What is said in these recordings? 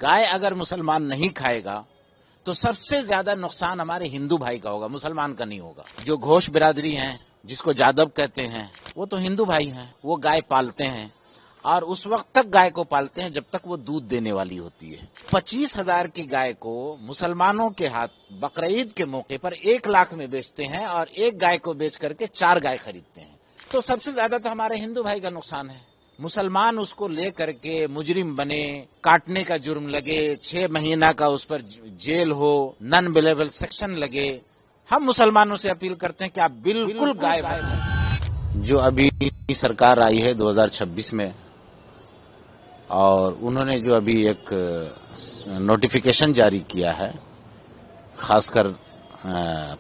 गाय अगर मुसलमान नहीं खाएगा तो सबसे ज्यादा नुकसान हमारे हिंदू भाई का होगा, मुसलमान का नहीं होगा। जो घोष बिरादरी हैं, जिसको जादव कहते हैं, वो तो हिंदू भाई हैं। वो गाय पालते हैं और उस वक्त तक गाय को पालते हैं जब तक वो दूध देने वाली होती है। 25,000 की गाय को मुसलमानों के हाथ बकरीद के मौके पर 1 लाख में बेचते हैं और एक गाय को बेच करके 4 गाय खरीदते हैं। तो सबसे ज्यादा तो हमारे हिंदू भाई का नुकसान है। मुसलमान उसको ले करके मुजरिम बने, काटने का जुर्म लगे, 6 महीना का उस पर जेल हो, नॉन बिलेबल सेक्शन लगे। हम मुसलमानों से अपील करते हैं कि आप बिल्कुल गाय जो अभी सरकार आई है 2026 में, और उन्होंने जो अभी एक नोटिफिकेशन जारी किया है, खासकर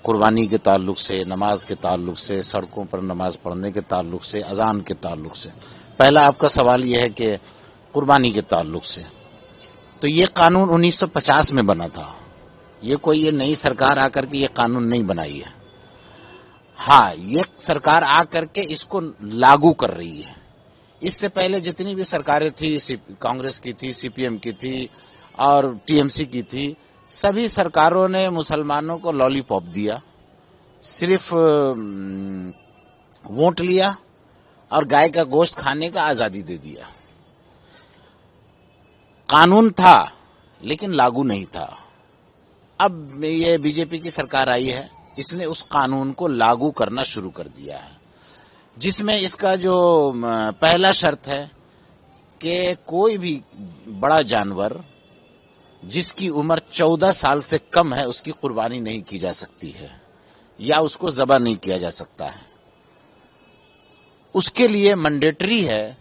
कुर्बानी के ताल्लुक से, नमाज के ताल्लुक से, सड़कों पर नमाज पढ़ने के ताल्लुक से, अजान के ताल्लुक से। पहला आपका सवाल यह है कि कुर्बानी के ताल्लुक से, तो ये कानून 1950 में बना था। ये नई सरकार आकर के ये कानून नहीं बनाई है। हाँ, ये सरकार आकर के इसको लागू कर रही है। इससे पहले जितनी भी सरकारें थी, कांग्रेस की थी, सीपीएम की थी और टीएमसी की थी, सभी सरकारों ने मुसलमानों को लॉलीपॉप दिया, सिर्फ वोट लिया और गाय का गोश्त खाने का आजादी दे दिया। कानून था लेकिन लागू नहीं था। अब ये बीजेपी की सरकार आई है, इसने उस कानून को लागू करना शुरू कर दिया है, जिसमें इसका जो पहला शर्त है कि कोई भी बड़ा जानवर जिसकी उम्र 14 साल से कम है उसकी कुर्बानी नहीं की जा सकती है या उसको ज़बह नहीं किया जा सकता है। उसके लिए मैंडेटरी है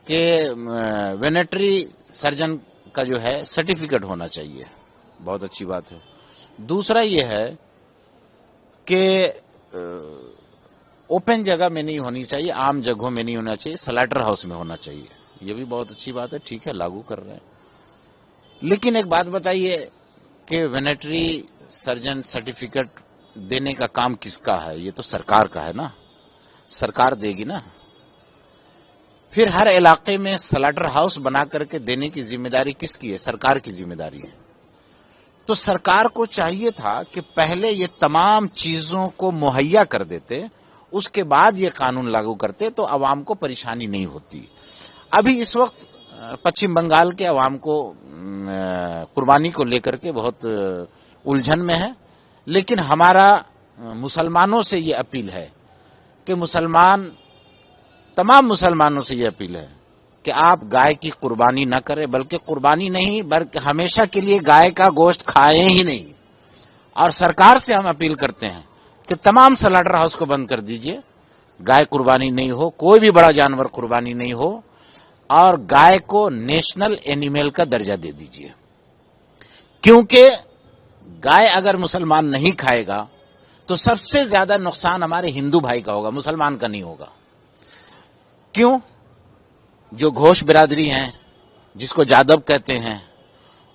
कि वेटरनरी सर्जन का जो है सर्टिफिकेट होना चाहिए। बहुत अच्छी बात है। दूसरा ये है कि ओपन जगह में नहीं होनी चाहिए, आम जगहों में नहीं होना चाहिए, स्लॉटर हाउस में होना चाहिए। ये भी बहुत अच्छी बात है, ठीक है, लागू कर रहे हैं। लेकिन एक बात बताइए कि वेटरनरी सर्जन सर्टिफिकेट देने का काम किसका है? ये तो सरकार का है ना, सरकार देगी ना। फिर हर इलाके में स्लॉटर हाउस बना करके देने की जिम्मेदारी किसकी है? सरकार की जिम्मेदारी है। तो सरकार को चाहिए था कि पहले ये तमाम चीजों को मुहैया कर देते, उसके बाद ये कानून लागू करते तो अवाम को परेशानी नहीं होती। अभी इस वक्त पश्चिम बंगाल के अवाम को कुर्बानी को लेकर के बहुत उलझन में है। लेकिन हमारा मुसलमानों से ये अपील है कि तमाम मुसलमानों से ये अपील है कि आप गाय की कुर्बानी न करें, बल्कि कुर्बानी नहीं बल्कि हमेशा के लिए गाय का गोश्त खाएं ही नहीं। और सरकार से हम अपील करते हैं कि तमाम स्लॉटर हाउस को बंद कर दीजिए, गाय कुर्बानी नहीं हो, कोई भी बड़ा जानवर कुर्बानी नहीं हो, और गाय को नेशनल एनिमल का दर्जा दे दीजिए। क्योंकि गाय अगर मुसलमान नहीं खाएगा तो सबसे ज्यादा नुकसान हमारे हिंदू भाई का होगा, मुसलमान का नहीं होगा। क्यों? जो घोष बिरादरी हैं, जिसको जादव कहते हैं,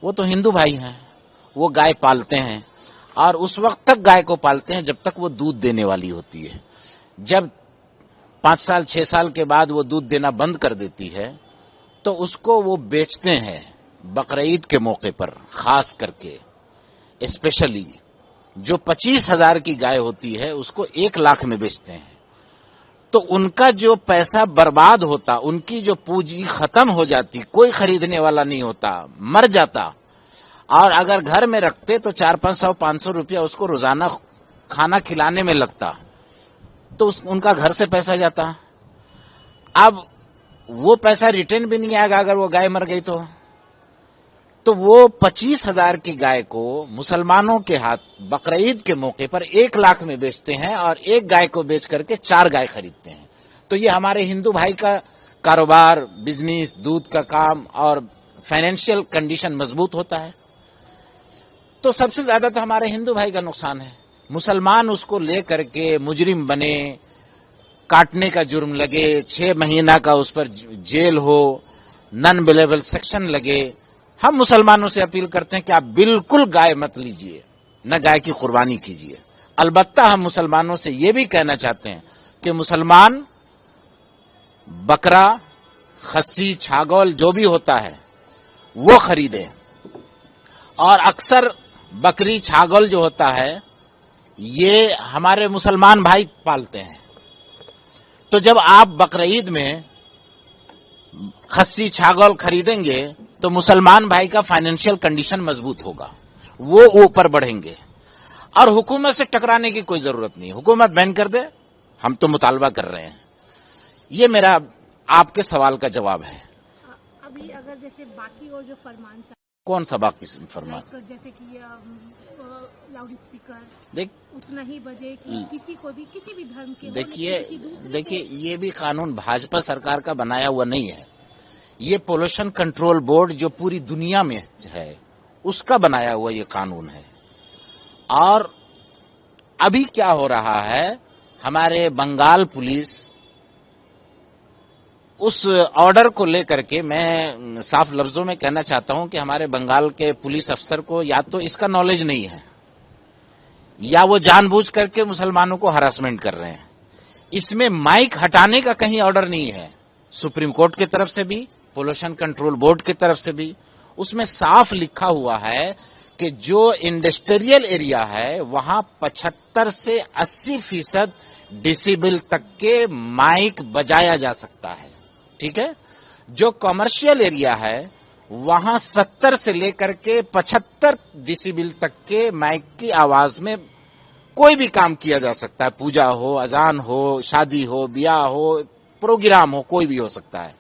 वो तो हिंदू भाई हैं। वो गाय पालते हैं और उस वक्त तक गाय को पालते हैं जब तक वो दूध देने वाली होती है। जब 5 साल 6 साल के बाद वो दूध देना बंद कर देती है तो उसको वो बेचते हैं बकरीद के मौके पर, खास करके स्पेशली जो 25,000 की गाय होती है उसको 1 लाख में बेचते हैं। तो उनका जो पैसा बर्बाद होता, उनकी जो पूंजी खत्म हो जाती, कोई खरीदने वाला नहीं होता, मर जाता। और अगर घर में रखते तो 400-500 रुपया उसको रोजाना खाना खिलाने में लगता, तो उनका घर से पैसा जाता। अब वो पैसा रिटर्न भी नहीं आएगा अगर वो गाय मर गई तो वो 25,000 की गाय को मुसलमानों के हाथ बकरीद के मौके पर 1 लाख में बेचते हैं और एक गाय को बेच करके 4 गाय खरीदते हैं। तो ये हमारे हिंदू भाई का कारोबार, बिजनेस, दूध का काम और फाइनेंशियल कंडीशन मजबूत होता है। तो सबसे ज्यादा तो हमारे हिंदू भाई का नुकसान है। मुसलमान उसको ले करके मुजरिम बने, काटने का जुर्म लगे, 6 महीना का उस पर जेल हो, नॉन बिलेबल सेक्शन लगे। हम मुसलमानों से अपील करते हैं कि आप बिल्कुल गाय मत लीजिए, न गाय की कुर्बानी कीजिए। अलबत्ता हम मुसलमानों से ये भी कहना चाहते हैं कि मुसलमान बकरा, खस्सी, छागौल जो भी होता है وہ खरीदें। और अक्सर बकरी छागल जो होता है ये हमारे मुसलमान भाई पालते हैं, तो जब आप बकरीद में खस्सी छागल खरीदेंगे तो मुसलमान भाई का फाइनेंशियल कंडीशन मजबूत होगा, वो ऊपर बढ़ेंगे। और हुकूमत से टकराने की कोई जरूरत नहीं, हुकूमत बैन कर दे, हम तो मुतालबा कर रहे हैं। ये मेरा आपके सवाल का जवाब है। अभी अगर जैसे बाकी और जो फरमान कौन सा बाकी फरमान? जैसे कि लाउड स्पीकर देख उतना ही बजे कि किसी को भी किसी भी धर्म के देखिए ये भी कानून भाजपा सरकार का बनाया हुआ नहीं है, ये पोल्यूशन कंट्रोल बोर्ड जो पूरी दुनिया में है उसका बनाया हुआ ये कानून है। और अभी क्या हो रहा है, हमारे बंगाल पुलिस उस ऑर्डर को लेकर के, मैं साफ लफ्जों में कहना चाहता हूं कि हमारे बंगाल के पुलिस अफसर को या तो इसका नॉलेज नहीं है या वो जानबूझ करके मुसलमानों को हरासमेंट कर रहे हैं। इसमें माइक हटाने का कहीं ऑर्डर नहीं है, सुप्रीम कोर्ट की तरफ से भी, पोल्यूशन कंट्रोल बोर्ड की तरफ से भी। उसमें साफ लिखा हुआ है कि जो इंडस्ट्रियल एरिया है वहां 75 से 80% डिसिबल तक के माइक बजाया जा सकता है, ठीक है। जो कमर्शियल एरिया है वहां 70 से लेकर के 75 डिसिबल तक के माइक की आवाज में कोई भी काम किया जा सकता है, पूजा हो, अजान हो, शादी हो, ब्याह हो, प्रोग्राम हो, कोई भी हो सकता है।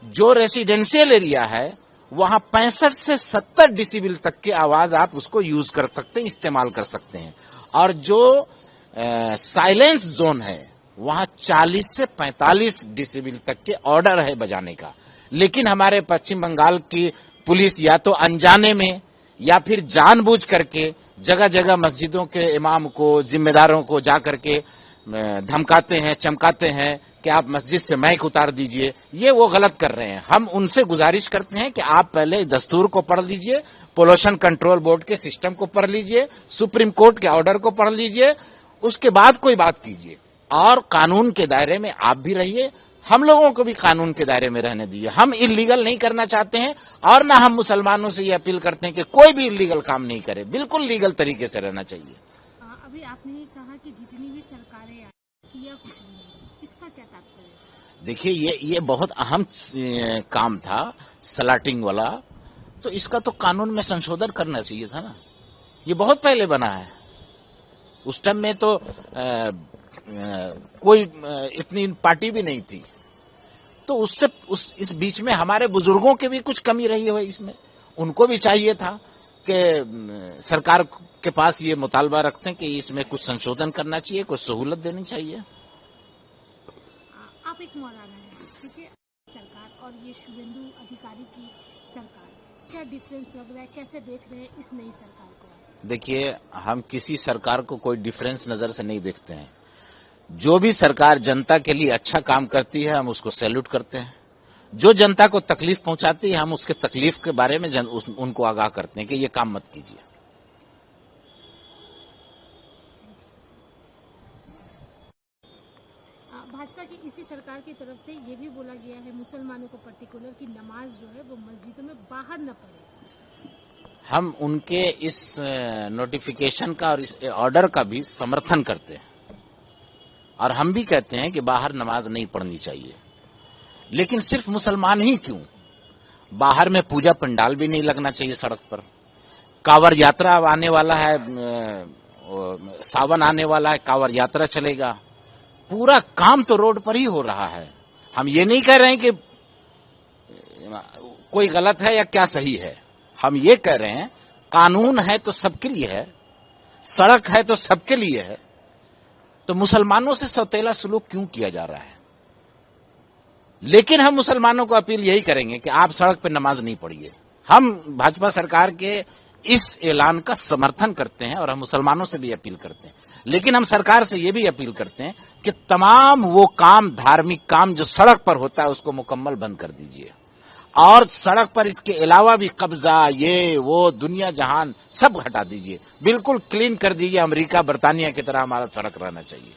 जो रेसिडेंशियल एरिया है वहां 65 से 70 डिसिबल तक की आवाज आप उसको यूज कर सकते हैं, इस्तेमाल कर सकते हैं। और जो साइलेंस जोन है वहां 40 से 45 डिसिबल तक के ऑर्डर है बजाने का। लेकिन हमारे पश्चिम बंगाल की पुलिस या तो अनजाने में या फिर जानबूझ करके जगह जगह मस्जिदों के इमाम को, जिम्मेदारों को जाकर के धमकाते हैं, चमकाते हैं कि आप मस्जिद से माइक उतार दीजिए। ये वो गलत कर रहे हैं। हम उनसे गुजारिश करते हैं कि आप पहले दस्तूर को पढ़ लीजिए, पोल्यूशन कंट्रोल बोर्ड के सिस्टम को पढ़ लीजिए, सुप्रीम कोर्ट के ऑर्डर को पढ़ लीजिए, उसके बाद कोई बात कीजिए। और कानून के दायरे में आप भी रहिए, हम लोगों को भी कानून के दायरे में रहने दीजिए। हम इलीगल नहीं करना चाहते हैं और ना हम मुसलमानों से ये अपील करते हैं कि कोई भी इलीगल काम नहीं करे, बिल्कुल लीगल तरीके से रहना चाहिए। अभी आपने कहा कि जितनी भी सरकारें किया कुछ नहीं, इसका क्या तात्पर्य? देखिए ये बहुत अहम काम था सलाटिंग वाला, तो इसका तो कानून में संशोधन करना चाहिए था ना। ये बहुत पहले बना है, उस टाइम में तो कोई इतनी पार्टी भी नहीं थी, तो उससे इस बीच में हमारे बुजुर्गों के भी कुछ कमी रही हो इसमें। उनको भी चाहिए था कि सरकार के पास ये मुतालबा रखते हैं कि इसमें कुछ संशोधन करना चाहिए, कुछ सहूलत देनी चाहिए। आप एक मौलाना है, ठीक है, सरकार और ये शुभेंदु अधिकारी की सरकार, क्या डिफरेंस लग रहा है, कैसे देख रहे हैं इस नई सरकार को? देखिए, हम किसी सरकार को कोई डिफरेंस नजर से नहीं देखते हैं। जो भी सरकार जनता के लिए अच्छा काम करती है हम उसको सैल्यूट करते हैं। जो जनता को तकलीफ पहुंचाती है हम उसके तकलीफ के बारे में उनको आगाह करते हैं कि ये काम मत कीजिए। भाजपा की इसी सरकार की तरफ से ये भी बोला गया है मुसलमानों को पर्टिकुलर की नमाज जो है वो मस्जिदों में बाहर न पढ़े। हम उनके इस नोटिफिकेशन का और इस ऑर्डर का भी समर्थन करते हैं और हम भी कहते हैं कि बाहर नमाज नहीं पढ़नी चाहिए। लेकिन सिर्फ मुसलमान ही क्यों, बाहर में पूजा पंडाल भी नहीं लगना चाहिए सड़क पर। कांवड़ यात्रा आने वाला है, सावन आने वाला है, कांवड़ यात्रा चलेगा, पूरा काम तो रोड पर ही हो रहा है। हम ये नहीं कह रहे हैं कि कोई गलत है या क्या सही है, हम ये कह रहे हैं कानून है तो सबके लिए है, सड़क है तो सबके लिए है, तो मुसलमानों से सौतेला सलूक क्यों किया जा रहा है? लेकिन हम मुसलमानों को अपील यही करेंगे कि आप सड़क पर नमाज नहीं पढ़िए। हम भाजपा सरकार के इस ऐलान का समर्थन करते हैं और हम मुसलमानों से भी अपील करते हैं। लेकिन हम सरकार से ये भी अपील करते हैं कि तमाम वो काम, धार्मिक काम जो सड़क पर होता है उसको मुकम्मल बंद कर दीजिए। और सड़क पर इसके अलावा भी कब्जा, ये वो, दुनिया जहान सब हटा दीजिए, बिल्कुल क्लीन कर दीजिए। अमेरिका, बर्तानिया की तरह हमारा सड़क रहना चाहिए।